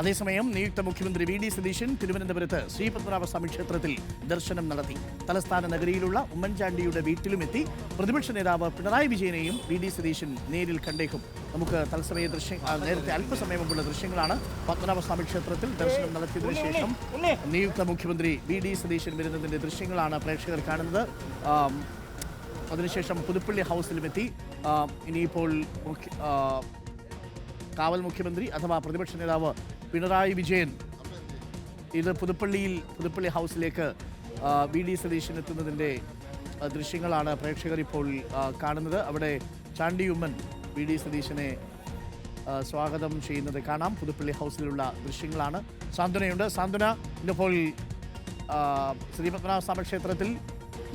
അതേസമയം നിയുക്ത മുഖ്യമന്ത്രി വി ഡി സതീശൻ തിരുവനന്തപുരത്ത് ശ്രീപത്മനാഭസ്വാമി ക്ഷേത്രത്തിൽ ദർശനം നടത്തി. തലസ്ഥാന നഗരിയിലുള്ള ഉമ്മൻചാണ്ടിയുടെ വീട്ടിലുമെത്തി പ്രതിപക്ഷ നേതാവ് പിണറായി വിജയനെയും വി ഡി സതീശൻ നേരിൽ കണ്ടേക്കും. നമുക്ക് തത്സമയ നേരത്തെ അല്പസമയം മുമ്പുള്ള ദൃശ്യങ്ങളാണ്. പത്മനാഭസ്വാമി ക്ഷേത്രത്തിൽ ദർശനം നടത്തിയതിനു ശേഷം നിയുക്ത മുഖ്യമന്ത്രി വി ഡി സതീശൻ വരുന്നതിന്റെ ദൃശ്യങ്ങളാണ് പ്രേക്ഷകർ കാണുന്നത്. അതിനുശേഷം പുതുപ്പള്ളി ഹൗസിലുമെത്തി. ഇനിയിപ്പോൾ കാവൽ മുഖ്യമന്ത്രി അഥവാ പ്രതിപക്ഷ നേതാവ് പിണറായി വിജയൻ ഇത് പുതുപ്പള്ളി ഹൗസിലേക്ക് വി ഡി സതീശൻ എത്തുന്നതിൻ്റെ ദൃശ്യങ്ങളാണ് പ്രേക്ഷകർ ഇപ്പോൾ കാണുന്നത്. അവിടെ ചാണ്ടി ഉമ്മൻ വി ഡി സതീശനെ സ്വാഗതം ചെയ്യുന്നത് കാണാം. പുതുപ്പള്ളി ഹൗസിലുള്ള ദൃശ്യങ്ങളാണ്. സാന്ത്വനയുണ്ട്. സാന്ത്വന, ഇന്നിപ്പോൾ ശ്രീപത്മനാഭസ്വാമി ക്ഷേത്രത്തിൽ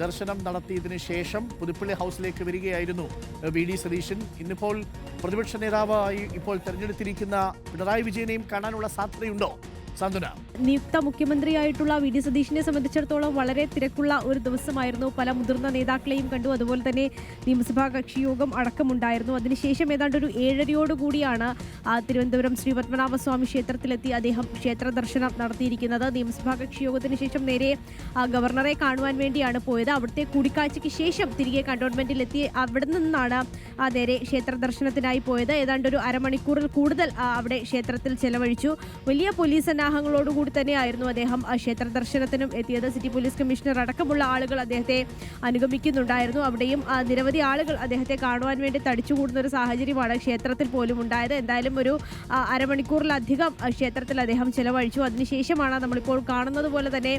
ദർശനം നടത്തിയതിന് ശേഷം പുതുപ്പള്ളി ഹൗസിലേക്ക് വരികയായിരുന്നു വി ഡി സതീശൻ. ഇന്നിപ്പോൾ പ്രതിപക്ഷ നേതാവായി ഇപ്പോൾ തെരഞ്ഞെടുത്തിരിക്കുന്ന പിണറായി വിജയനെയും കാണാനുള്ള സാധ്യതയുണ്ടോ സാന്ത്വന? നിയുക്ത മുഖ്യമന്ത്രിയായിട്ടുള്ള വി ഡി സതീശനെ സംബന്ധിച്ചിടത്തോളം വളരെ തിരക്കുള്ള ഒരു ദിവസമായിരുന്നു. പല മുതിർന്ന നേതാക്കളെയും കണ്ടു. അതുപോലെ തന്നെ നിയമസഭാ കക്ഷി യോഗം അടക്കമുണ്ടായിരുന്നു. അതിനുശേഷം ഏതാണ്ട് ഒരു 7:30 തിരുവനന്തപുരം ശ്രീപത്മനാഭസ്വാമി ക്ഷേത്രത്തിലെത്തി അദ്ദേഹം ക്ഷേത്ര ദർശനം നടത്തിയിരിക്കുന്നത്. നിയമസഭാ കക്ഷി യോഗത്തിന് ശേഷം നേരെ ഗവർണറെ കാണുവാൻ വേണ്ടിയാണ് പോയത്. അവിടുത്തെ കൂടിക്കാഴ്ചയ്ക്ക് ശേഷം തിരികെ കണ്ടോൺമെന്റിലെത്തി അവിടെ നിന്നാണ് നേരെ ക്ഷേത്ര ദർശനത്തിനായി പോയത്. ഏതാണ്ട് ഒരു അരമണിക്കൂറിൽ കൂടുതൽ അവിടെ ക്ഷേത്രത്തിൽ ചെലവഴിച്ചു. വലിയ പോലീസ് സന്നാഹങ്ങളോടുകൂടി തന്നെയായിരുന്നു അദ്ദേഹം ക്ഷേത്ര ദർശനത്തിനും എത്തിയത്. സിറ്റി പോലീസ് കമ്മീഷണർ അടക്കമുള്ള ആളുകൾ അദ്ദേഹത്തെ അനുഗമിക്കുന്നുണ്ടായിരുന്നു. അവിടെയും നിരവധി ആളുകൾ അദ്ദേഹത്തെ കാണുവാൻ വേണ്ടി തടിച്ചുകൂടുന്ന ഒരു സാഹചര്യമാണ് ക്ഷേത്രത്തിൽ പോലും ഉണ്ടായത്. എന്തായാലും ഒരു അരമണിക്കൂറിലധികം ക്ഷേത്രത്തിൽ അദ്ദേഹം ചെലവഴിച്ചു. അതിനുശേഷമാണ് നമ്മളിപ്പോൾ കാണുന്നത് പോലെ തന്നെ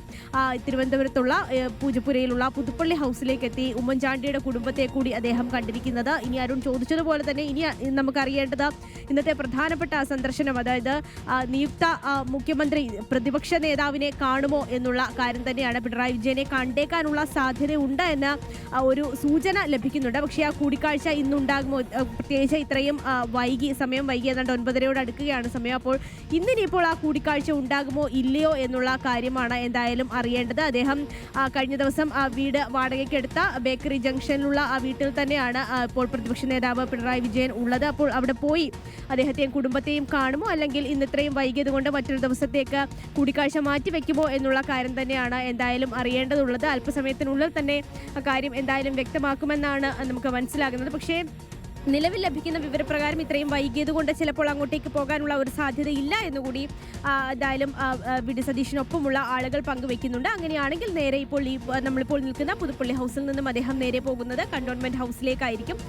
തിരുവനന്തപുരത്തുള്ള പൂജപ്പുരയിലുള്ള പുതുപ്പള്ളി ഹൗസിലേക്ക് എത്തി ഉമ്മൻചാണ്ടിയുടെ കുടുംബത്തെ കൂടി അദ്ദേഹം കണ്ടിരിക്കുന്നത്. ഇനി അരുൺ ചോദിച്ചതുപോലെ തന്നെ ഇനി നമുക്കറിയേണ്ടത് ഇന്നത്തെ പ്രധാനപ്പെട്ട സന്ദർശനം, അതായത് നിയുക്ത മുഖ്യമന്ത്രി പ്രതിപക്ഷ നേതാവിനെ കാണുമോ എന്നുള്ള കാര്യം തന്നെയാണ്. പിണറായി വിജയനെ കണ്ടേക്കാനുള്ള സാധ്യതയുണ്ട് എന്ന ഒരു സൂചന ലഭിക്കുന്നുണ്ട്. പക്ഷേ ആ കൂടിക്കാഴ്ച ഇന്നുണ്ടാകുമോ, പ്രത്യേകിച്ച് ഇത്രയും സമയം വൈകി ഏതാണ്ട് 9:30 അടുക്കുകയാണ് സമയം. അപ്പോൾ ഇന്നിനിപ്പോൾ ആ കൂടിക്കാഴ്ച ഉണ്ടാകുമോ ഇല്ലയോ എന്നുള്ള കാര്യമാണ് എന്തായാലും അറിയേണ്ടത്. അദ്ദേഹം കഴിഞ്ഞ ദിവസം വീട് വാടകയ്ക്കെടുത്ത ബേക്കറി ജംഗ്ഷനിലുള്ള ആ വീട്ടിൽ തന്നെയാണ് ഇപ്പോൾ പ്രതിപക്ഷ നേതാവ് പിണറായി വിജയൻ ഉള്ളത്. അപ്പോൾ അവിടെ പോയി അദ്ദേഹത്തെയും കുടുംബത്തെയും കാണുമോ, അല്ലെങ്കിൽ ഇന്ന് ഇത്രയും വൈകിയത് കൊണ്ട് മറ്റൊരു ദിവസത്തേക്ക് കൂടിക്കാഴ്ച മാറ്റിവെക്കുമോ എന്നുള്ള കാര്യം തന്നെയാണ് എന്തായാലും അറിയേണ്ടതുള്ളത്. അല്പസമയത്തിനുള്ളിൽ തന്നെ കാര്യം എന്തായാലും വ്യക്തമാക്കുമെന്നാണ് നമുക്ക് മനസ്സിലാകുന്നത്. പക്ഷേ നിലവിൽ ലഭിക്കുന്ന വിവരപ്രകാരം ഇത്രയും വൈകിയത് കൊണ്ട് ചിലപ്പോൾ അങ്ങോട്ടേക്ക് പോകാനുള്ള ഒരു സാധ്യതയില്ല എന്നുകൂടി എന്തായാലും വി ഡി സതീശനൊപ്പമുള്ള ആളുകൾ പങ്കുവെക്കുന്നുണ്ട്. അങ്ങനെയാണെങ്കിൽ നേരെ ഇപ്പോൾ നമ്മളിപ്പോൾ നിൽക്കുന്ന പുതുപ്പള്ളി ഹൗസിൽ നിന്നും അദ്ദേഹം നേരെ പോകുന്നത് കണ്ടോൺമെന്റ് ഹൗസിലേക്കായിരിക്കും.